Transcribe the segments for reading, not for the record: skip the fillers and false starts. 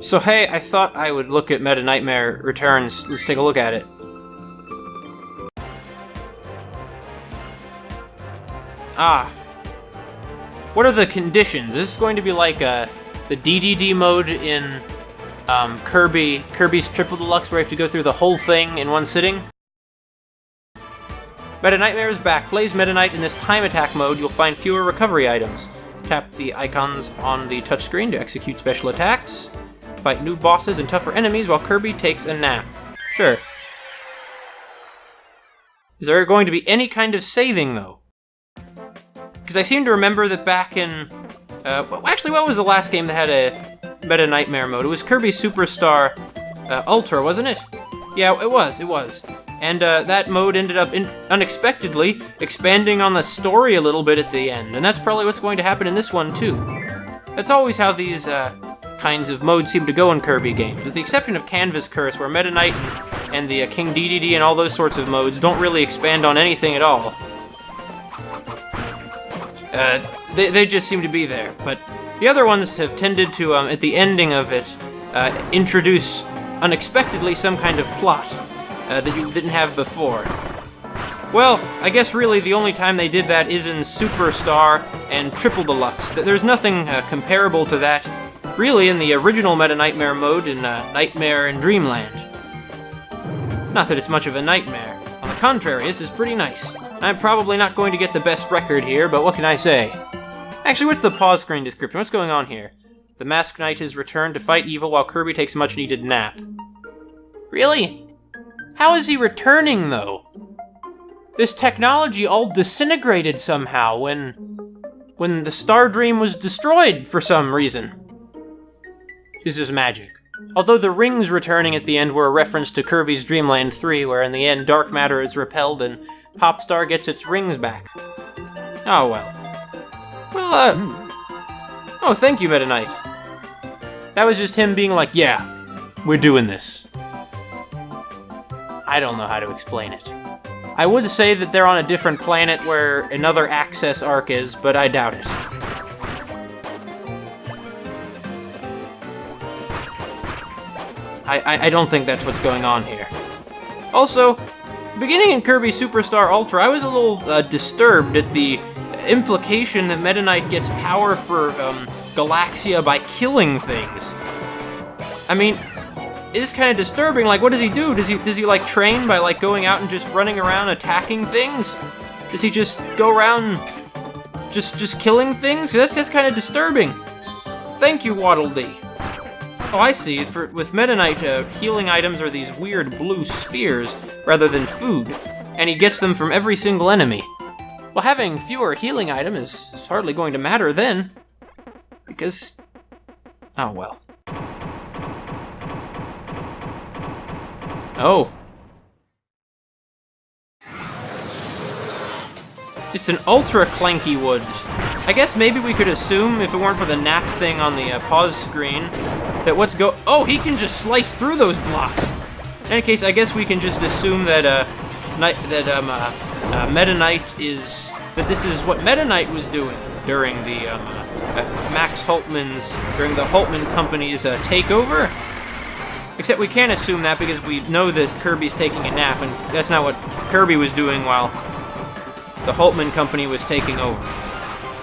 So hey, I thought I would look at Meta Knightmare Returns. Let's take a look at it. Ah. What are the conditions? Is this going to be like the DDD mode in Kirby's Triple Deluxe, where you have to go through the whole thing in one sitting? Meta Knightmare is back. Plays Meta Knight in this time attack mode. You'll find fewer recovery items. Tap the icons on the touchscreen to execute special attacks. Fight new bosses and tougher enemies while Kirby takes a nap. Sure. Is there going to be any kind of saving, though? Because I seem to remember that back in... actually, what was the last game that had a Meta Knightmare mode? It was Kirby Superstar Ultra, wasn't it? Yeah, it was. And that mode ended up unexpectedly expanding on the story a little bit at the end. And that's probably what's going to happen in this one, too. That's always how these kinds of modes seem to go in Kirby games, with the exception of Canvas Curse, where Meta Knight and the King DDD and all those sorts of modes don't really expand on anything at all. They just seem to be there, but the other ones have tended to, at the ending of it, introduce unexpectedly some kind of plot that you didn't have before. Well, I guess really the only time they did that is in Superstar and Triple Deluxe. There's nothing comparable to that, really, in the original Meta Knightmare mode in Nightmare in Dreamland. Not that it's much of a nightmare. On the contrary, this is pretty nice. I'm probably not going to get the best record here, but what can I say? Actually, what's the pause screen description? What's going on here? The Masked Knight has returned to fight evil while Kirby takes a much-needed nap. Really? How is he returning, though? This technology all disintegrated somehow when the Star Dream was destroyed for some reason. This is magic. Although the rings returning at the end were a reference to Kirby's Dream Land 3, where in the end dark matter is repelled and Popstar gets its rings back. Oh well. Well, oh, thank you, Meta Knight. That was just him being like, yeah, we're doing this. I don't know how to explain it. I would say that they're on a different planet where another Access arc is, but I doubt it. I don't think that's what's going on here. Also, beginning in Kirby Superstar Ultra, I was a little disturbed at the implication that Meta Knight gets power for Galaxia by killing things. I mean, it's kind of disturbing. Like, what does he do? Does he like train by like going out and just running around attacking things? Does he just go around just killing things? That's kind of disturbing. Thank you, Waddle Dee. Oh, I see. With Meta Knight, healing items are these weird blue spheres rather than food, and he gets them from every single enemy. Well, having fewer healing items is hardly going to matter then, because... oh, well. Oh. It's an ultra clanky wood. I guess maybe we could assume, if it weren't for the nap thing on the pause screen, that oh, he can just slice through those blocks. In any case, I guess we can just assume that Meta Knight is... that this is what Meta Knight was doing during the Max Hultman's... during the Hultman Company's takeover. Except we can't assume that because we know that Kirby's taking a nap, and that's not what Kirby was doing while the Hultman Company was taking over.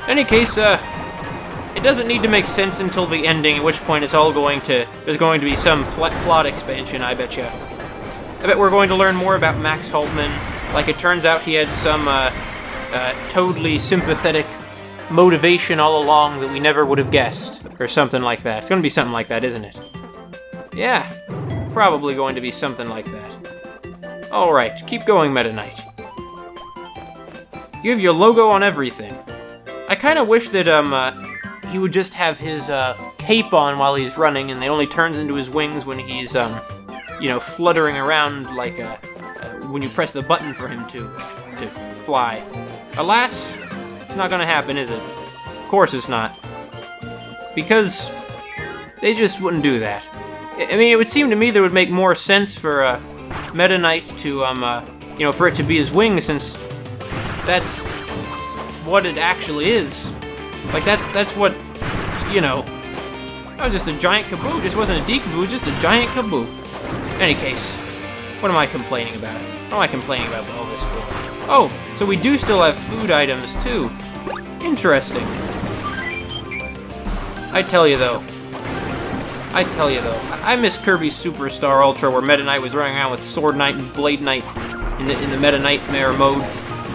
In any case, it doesn't need to make sense until the ending, at which point it's all going to... there's going to be some plot expansion, I betcha. I bet we're going to learn more about Max Hultman. Like, it turns out he had some totally sympathetic motivation all along that we never would have guessed. Or something like that. It's going to be something like that, isn't it? Yeah, probably going to be something like that. Alright, keep going, Meta Knight. You have your logo on everything. I kind of wish that he would just have his cape on while he's running, and it only turns into his wings when he's you know, fluttering around like when you press the button for him to fly. Alas, it's not gonna happen, is it? Of course it's not. Because they just wouldn't do that. I mean, it would seem to me that it would make more sense for Meta Knight to you know, for it to be his wings, since that's what it actually is. Like, that's what, you know... That was just a giant kaboo. It just wasn't a dekaboo, it was just a giant kaboo. In any case, what am I complaining about? What am I complaining about all this for? Oh, so we do still have food items, too. Interesting. I tell you though, I miss Kirby's Superstar Ultra, where Meta Knight was running around with Sword Knight and Blade Knight in the Meta Knightmare mode.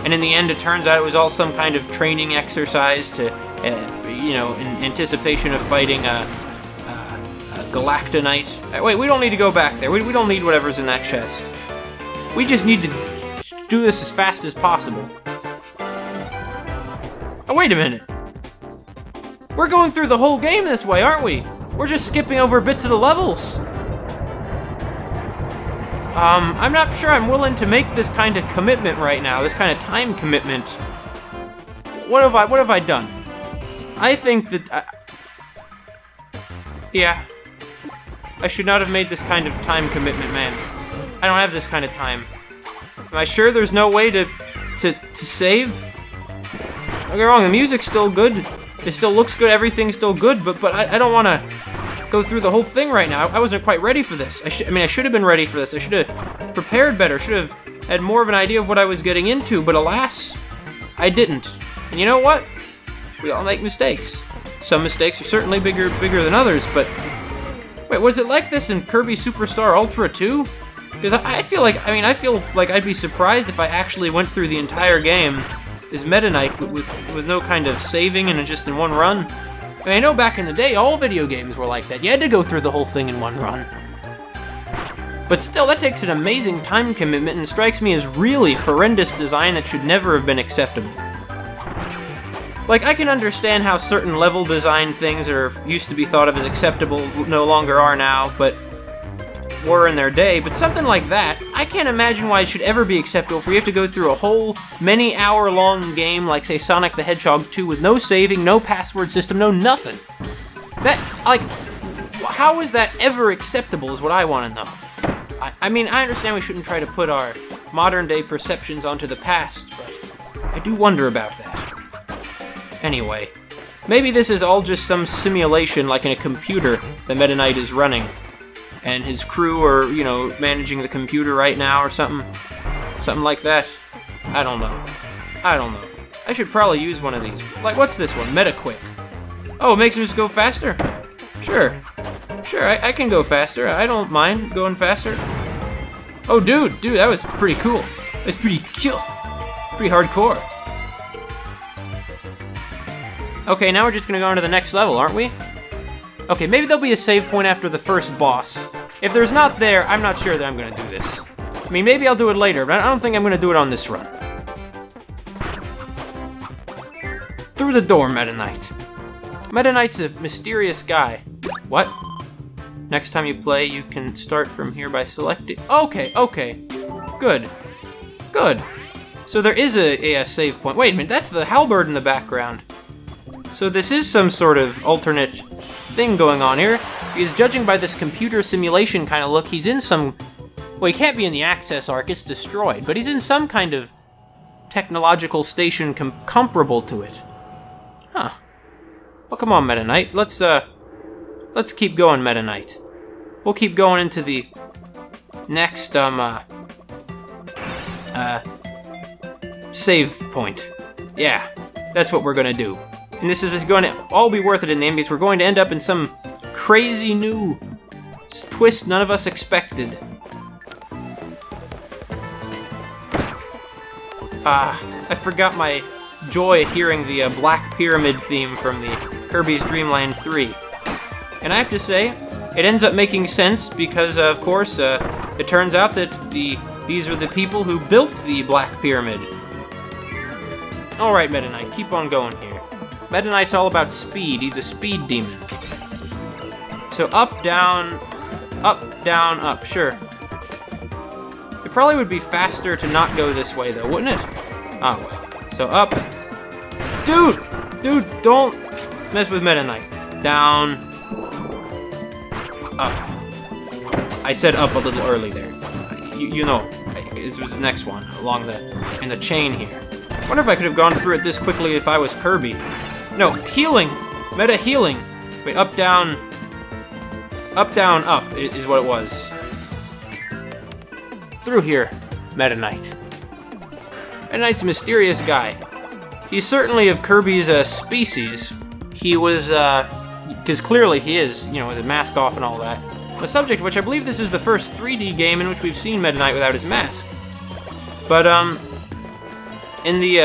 And in the end, it turns out it was all some kind of training exercise to, you know, in anticipation of fighting Galactonite. Wait, we don't need to go back there. We don't need whatever's in that chest. We just need to do this as fast as possible. Oh, wait a minute. We're going through the whole game this way, aren't we? We're just skipping over bits of the levels. I'm not sure I'm willing to make this kind of commitment right now, this kind of time commitment. What have I done? I think that yeah. I should not have made this kind of time commitment, man. I don't have this kind of time. Am I sure there's no way to save? Don't get me wrong, the music's still good. It still looks good, everything's still good, but I don't want to go through the whole thing right now. I wasn't quite ready for this. I should have been ready for this. I should have prepared better. Should have had more of an idea of what I was getting into, but alas, I didn't. And you know what? We all make mistakes. Some mistakes are certainly bigger than others, but wait, was it like this in Kirby Superstar Ultra 2? Because I feel like I'd be surprised if I actually went through the entire game as Meta Knight with no kind of saving and just in one run. I mean, I know back in the day, all video games were like that. You had to go through the whole thing in one run. But still, that takes an amazing time commitment and strikes me as really horrendous design that should never have been acceptable. Like, I can understand how certain level design things that are used to be thought of as acceptable no longer are now, but were in their day, but something like that, I can't imagine why it should ever be acceptable for you have to go through a whole many-hour-long game like, say, Sonic the Hedgehog 2 with no saving, no password system, no nothing. That, like, how is that ever acceptable is what I want to know. I mean, I understand we shouldn't try to put our modern-day perceptions onto the past, but I do wonder about that. Anyway, maybe this is all just some simulation like in a computer that Meta Knight is running. And his crew are, you know, managing the computer right now or something. Something like that. I don't know. I should probably use one of these. Like, what's this one? Metaquick. Oh, it makes him just go faster? Sure, I can go faster. I don't mind going faster. Oh, dude, that was pretty cool. That's pretty cool. Pretty hardcore. Okay, now we're just gonna go on to the next level, aren't we? Okay, maybe there'll be a save point after the first boss. If there's not there, I'm not sure that I'm gonna do this. I mean, maybe I'll do it later, but I don't think I'm gonna do it on this run. Through the door, Meta Knight. Meta Knight's a mysterious guy. What? Next time you play, you can start from here by selecting... Okay. Good. So there is a save point. Wait a minute, that's the halberd in the background. So this is some sort of alternate thing going on here, because judging by this computer simulation kind of look, he's in some... Well, he can't be in the Access Arc, it's destroyed, but he's in some kind of technological station comparable to it. Huh. Well, come on, Meta Knight. Let's keep going, Meta Knight. We'll keep going into the next, save point. Yeah, that's what we're gonna do. And this is going to all be worth it in the end, because we're going to end up in some crazy new twist none of us expected. I forgot my joy at hearing the Black Pyramid theme from the Kirby's Dream Land 3. And I have to say, it ends up making sense because, of course, it turns out that these are the people who built the Black Pyramid. Alright, Meta Knight, keep on going here. Meta Knight's all about speed. He's a speed demon. So up, down, up, sure. It probably would be faster to not go this way, though, wouldn't it? Oh, well. So up. Dude, don't mess with Meta Knight. Down. Up. I said up a little early there. You know, this was the next one, in the chain here. I wonder if I could have gone through it this quickly if I was Kirby. No, healing! Meta healing! Wait, up, down, Up, down, up is what it was. Through here, Meta Knight. Meta Knight's a mysterious guy. He's certainly of Kirby's species. He was, because clearly he is, you know, with his mask off and all that. The subject, which I believe this is the first 3D game in which we've seen Meta Knight without his mask. But, in the,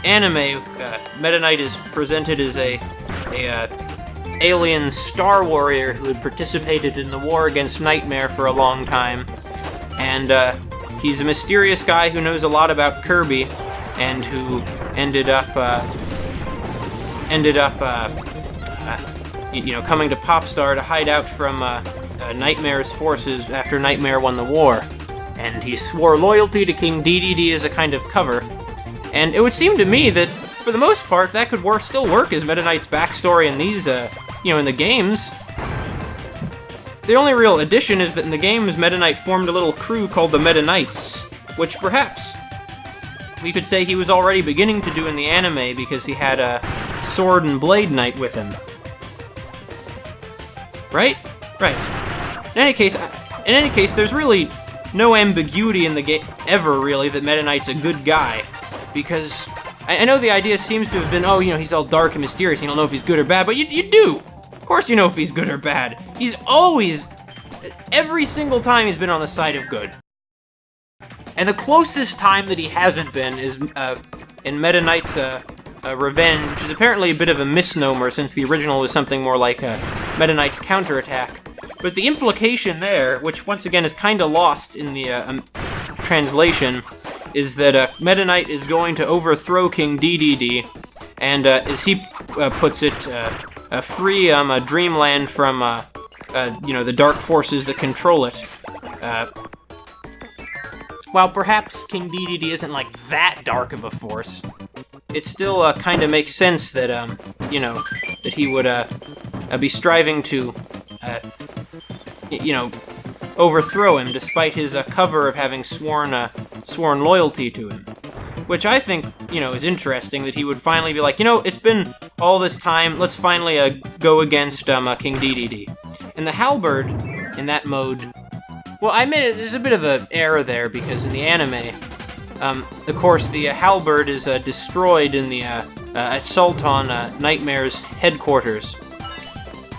anime, Meta Knight is presented as a alien star warrior who had participated in the war against Nightmare for a long time. And, he's a mysterious guy who knows a lot about Kirby, and who ended up, you know, coming to Popstar to hide out from, Nightmare's forces after Nightmare won the war. And he swore loyalty to King DDD as a kind of cover. And it would seem to me that, for the most part, that could still work as Meta Knight's backstory in these, you know, in the games. The only real addition is that in the games, Meta Knight formed a little crew called the Meta Knights, which perhaps we could say he was already beginning to do in the anime because he had a Sword and Blade Knight with him. Right? Right. In any case, there's really no ambiguity in the game ever, really, that Meta Knight's a good guy. Because I know the idea seems to have been, oh, you know, he's all dark and mysterious, you don't know if he's good or bad, but you do! Of course you know if he's good or bad. He's always, every single time he's been on the side of good. And the closest time that he hasn't been is in Meta Knight's Revenge, which is apparently a bit of a misnomer since the original was something more like Meta Knight's Counterattack. But the implication there, which once again is kind of lost in the translation, is that Meta Knight is going to overthrow King DDD, and as he puts it, free Dreamland from you know, the dark forces that control it. While perhaps King DDD isn't like that dark of a force, it still kind of makes sense that you know, that he would be striving to you know, overthrow him despite his cover of having sworn loyalty to him. Which I think, you know, is interesting, that he would finally be like, you know, it's been all this time, let's finally go against King DDD. And the halberd, in that mode, well, I admit there's a bit of an error there, because in the anime, of course, the halberd is destroyed in the assault on Nightmare's headquarters.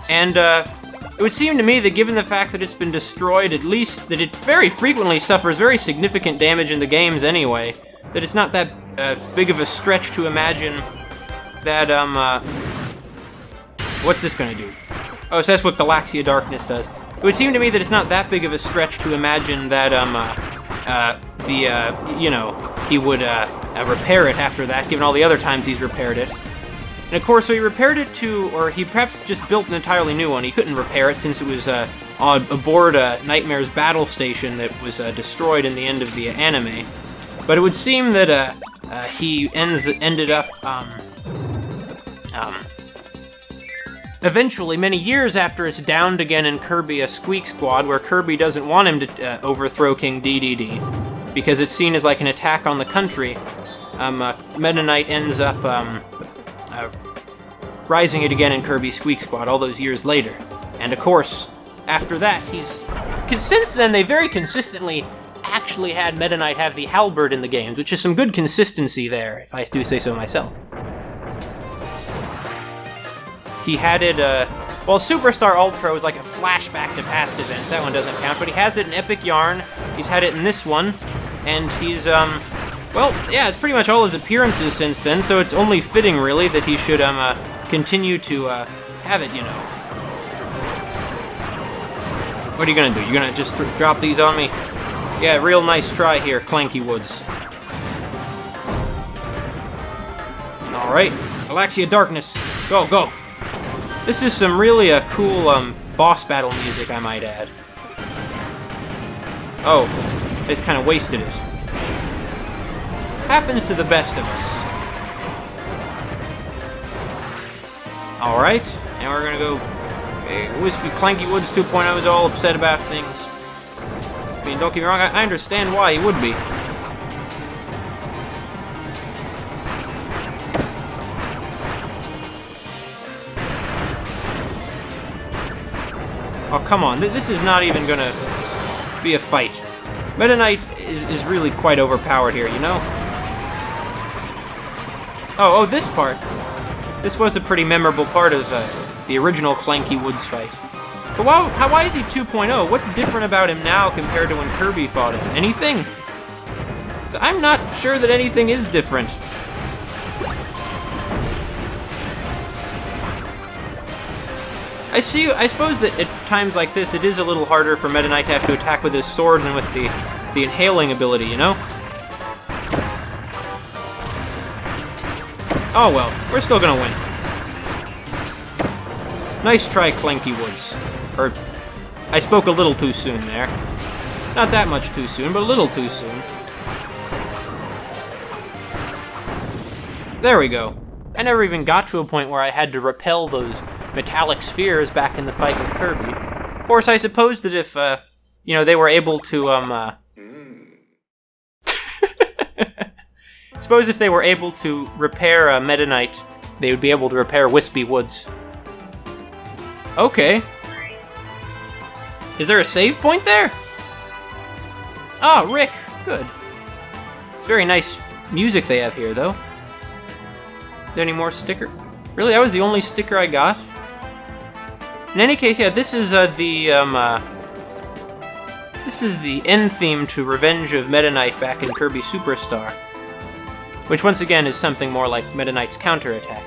And it would seem to me that given the fact that it's been destroyed, at least that it very frequently suffers very significant damage in the games anyway, that it's not that big of a stretch to imagine that, what's this gonna do? Oh, so that's what Galaxia Darkness does. It would seem to me that it's not that big of a stretch to imagine that, you know, he would repair it after that, given all the other times he's repaired it. And of course, so he repaired it or he perhaps just built an entirely new one. He couldn't repair it since it was aboard Nightmare's battle station that was destroyed in the end of the anime. But it would seem that he ended up eventually, many years after it's downed again in Kirby Squeak Squad, where Kirby doesn't want him to overthrow King DDD, because it's seen as like an attack on the country, Meta Knight ends up rising it again in Kirby Squeak Squad all those years later. And of course, after that, since then, they very consistently actually had Meta Knight have the halberd in the games, which is some good consistency there, if I do say so myself. He had it, well, Superstar Ultra was like a flashback to past events. That one doesn't count, but he has it in Epic Yarn. He's had it in this one, and he's, well, yeah, it's pretty much all his appearances since then, so it's only fitting, really, that he should, continue to, have it, you know. What are you gonna do? You gonna just drop these on me? Yeah, real nice try here, Clanky Woods. Alright, Galaxia Darkness, go, go! This is some really cool boss battle music, I might add. Oh, I just kind of wasted it. Happens to the best of us. Alright, now we're gonna go... Wispy Clanky Woods 2.0 is all upset about things. I mean, don't get me wrong, I understand why he would be. Oh, come on. This is not even gonna be a fight. Meta Knight is really quite overpowered here, you know? Oh, this part. This was a pretty memorable part of the original Clanky Woods fight. But why is he 2.0? What's different about him now compared to when Kirby fought him? Anything? So I'm not sure that anything is different. I suppose that at times like this, it is a little harder for Meta Knight to have to attack with his sword than with the inhaling ability, you know? Oh well, we're still gonna win. Nice try, Clanky Woods. Or, I spoke a little too soon there. Not that much too soon, but a little too soon. There we go. I never even got to a point where I had to repel those metallic spheres back in the fight with Kirby. Of course, I suppose that if, they were able to, suppose if they were able to repair Meta Knight, they would be able to repair Wispy Woods. Okay. Is there a save point there? Oh, Rick. Good. It's very nice music they have here, though. Are there any more sticker? Really, that was the only sticker I got? In any case, yeah, this is the end theme to Revenge of Meta Knight back in Kirby Superstar. Which, once again, is something more like Meta Knight's counterattack.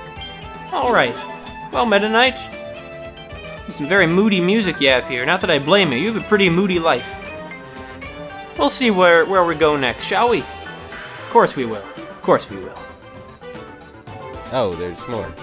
Alright. Well, Meta Knight, some very moody music you have here. Not that I blame you. You have a pretty moody life. We'll see where we go next, shall we? Of course we will. Of course we will. Oh, there's more.